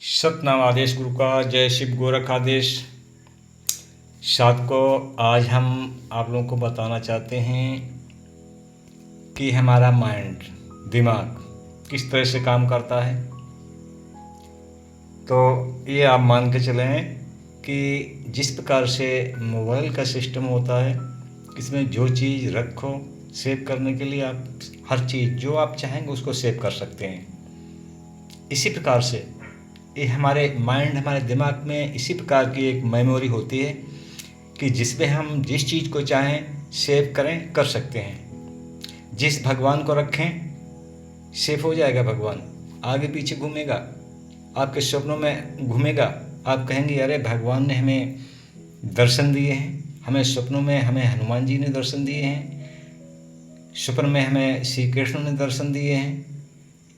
सतनाम आदेश गुरु का। जय शिव गोरख आदेश। साथ को आज हम आप लोगों को बताना चाहते हैं कि हमारा माइंड, दिमाग किस तरह से काम करता है। तो ये आप मान के चलें कि जिस प्रकार से मोबाइल का सिस्टम होता है, इसमें जो चीज़ रखो सेव करने के लिए आप हर चीज़ जो आप चाहेंगे उसको सेव कर सकते हैं। इसी प्रकार से ये हमारे माइंड, हमारे दिमाग में इसी प्रकार की एक मेमोरी होती है कि जिसमें हम जिस चीज़ को चाहें सेव करें कर सकते हैं। जिस भगवान को रखें सेव हो जाएगा, भगवान आगे पीछे घूमेगा, आपके सपनों में घूमेगा। आप कहेंगे अरे भगवान ने हमें दर्शन दिए हैं, हमें सपनों में हमें हनुमान जी ने दर्शन दिए हैं, स्वप्न में हमें श्री कृष्ण ने दर्शन दिए हैं,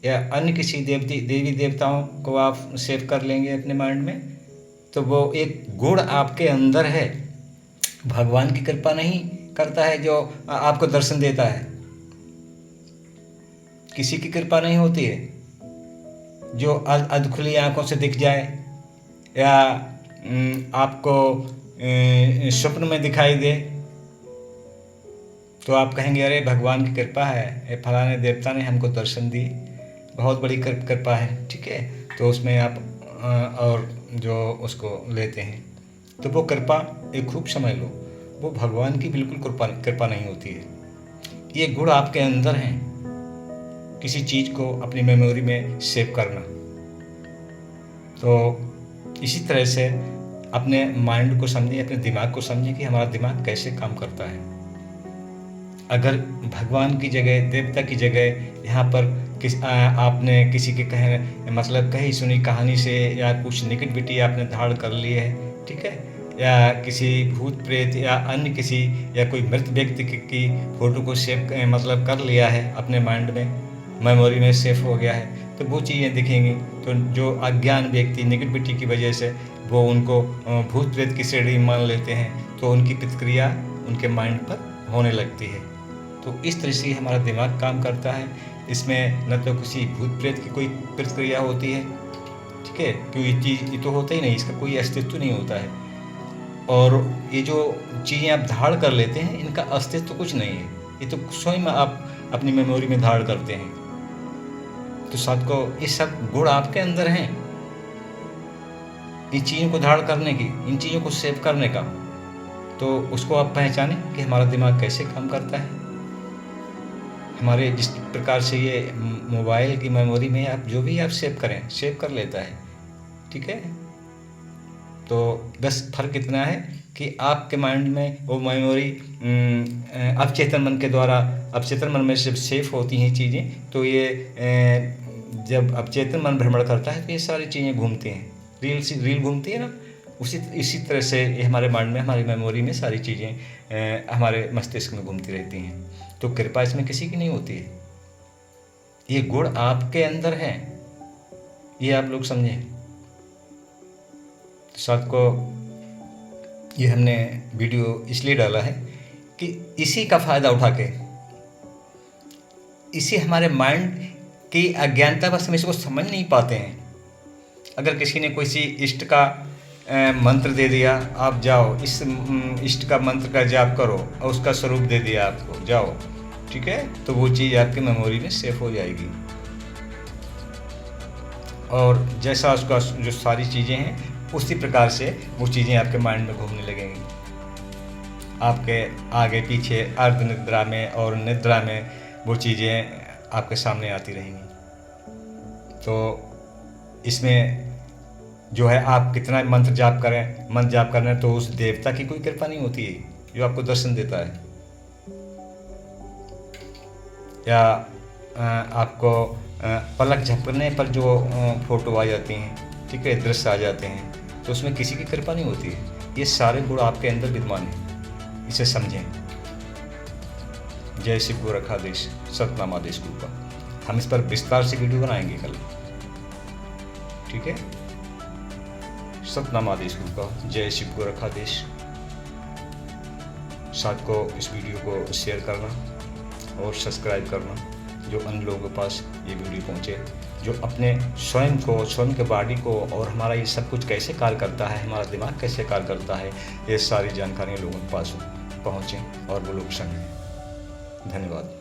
या अन्य किसी देवी देवताओं को आप सेव कर लेंगे अपने माइंड में। तो वो एक गुण आपके अंदर है। भगवान की कृपा नहीं करता है जो आपको दर्शन देता है, किसी की कृपा नहीं होती है जो अधखुली आंखों से दिख जाए या आपको स्वप्न में दिखाई दे। तो आप कहेंगे अरे भगवान की कृपा है, फलाने देवता ने हमको दर्शन दी, बहुत बड़ी कृपा है, ठीक है। तो उसमें आप और जो उसको लेते हैं तो वो कृपा एक खूब समझ लो, वो भगवान की बिल्कुल कृपा नहीं होती है। ये गुण आपके अंदर हैं, किसी चीज़ को अपनी मेमोरी में सेव करना। तो इसी तरह से अपने माइंड को समझें, अपने दिमाग को समझें कि हमारा दिमाग कैसे काम करता है। अगर भगवान की जगह, देवता की जगह यहाँ पर आपने किसी के कही सुनी कहानी से या कुछ नेगेटिविटी आपने धारण कर ली है, ठीक है, या किसी भूत प्रेत या अन्य किसी या कोई मृत व्यक्ति की फ़ोटो को सेव कर लिया है अपने माइंड में, मेमोरी में सेव हो गया है, तो वो चीज़ें दिखेंगी। तो जो अज्ञान व्यक्ति नेगेटिविटी की वजह से वो उनको भूत प्रेत की श्रेणी मान लेते हैं, तो उनकी प्रतिक्रिया उनके माइंड पर होने लगती है। तो इस तरह से हमारा दिमाग काम करता है। इसमें न तो किसी भूत प्रेत की कोई प्रतिक्रिया होती है, ठीक है, क्योंकि ये तो होता ही नहीं, इसका कोई अस्तित्व नहीं होता है। और ये जो चीज़ें आप धारण कर लेते हैं इनका अस्तित्व कुछ नहीं है, ये तो स्वयं आप अपनी मेमोरी में धारण करते हैं। तो साथ को ये सब गुण आपके अंदर हैं, इन चीज़ों को धारण करने की, इन चीज़ों को सेव करने का। तो उसको आप पहचानें कि हमारा दिमाग कैसे काम करता है। हमारे जिस प्रकार से ये मोबाइल की मेमोरी में आप जो भी आप सेव करें सेव कर लेता है, ठीक है। तो बस फर्क इतना है कि आपके माइंड में वो मेमोरी अवचेतन मन के द्वारा, अवचेतन मन में जब सेव होती हैं चीज़ें, तो ये जब अवचेतन मन भ्रमण करता है तो ये सारी चीज़ें घूमती हैं, रील घूमती है ना, इसी तरह से ये हमारे माइंड में, हमारी मेमोरी में सारी चीज़ें हमारे मस्तिष्क में घूमती रहती हैं। तो कृपा इसमें किसी की नहीं होती है, ये गुण आपके अंदर है, ये आप लोग समझें। तो साथ को ये हमने वीडियो इसलिए डाला है कि इसी का फ़ायदा उठा के, इसी हमारे माइंड की अज्ञानता बस हम इसको समझ नहीं पाते हैं। अगर किसी ने किसी इष्ट का मंत्र दे दिया, आप जाओ इस इष्ट का मंत्र का जाप करो, और उसका स्वरूप दे दिया आपको, जाओ, ठीक है, तो वो चीज़ आपकी मेमोरी में सेव हो जाएगी। और जैसा उसका जो सारी चीज़ें हैं उसी प्रकार से वो चीज़ें आपके माइंड में घूमने लगेंगी, आपके आगे पीछे, अर्ध निद्रा में और निद्रा में वो चीज़ें आपके सामने आती रहेंगी। तो इसमें जो है आप कितना मंत्र जाप करना है, तो उस देवता की कोई कृपा नहीं होती है जो आपको दर्शन देता है, या आपको पलक झपकने पर जो फोटो आ जाती हैं, ठीक है, दृश्य आ जाते हैं, तो उसमें किसी की कृपा नहीं होती है। ये सारे गुण आपके अंदर विद्यमान हैं, इसे समझें। जय शिव गोरखाधीश, सतनाम आदेश गुरु का। हम इस पर विस्तार से वीडियो बनाएंगे कल, ठीक है। सतनाम आदेश गुरु का। जय शिव गोरखाधीश। साथ को इस वीडियो को शेयर करना और सब्सक्राइब करना, जो अन्य लोगों के पास ये वीडियो पहुँचे। जो अपने स्वयं को, स्वयं के बॉडी को और हमारा ये सब कुछ कैसे कार्य करता है, हमारा दिमाग कैसे कार्य करता है, ये सारी जानकारियाँ लोगों के पास पहुँचें और वो लोग समझें। धन्यवाद।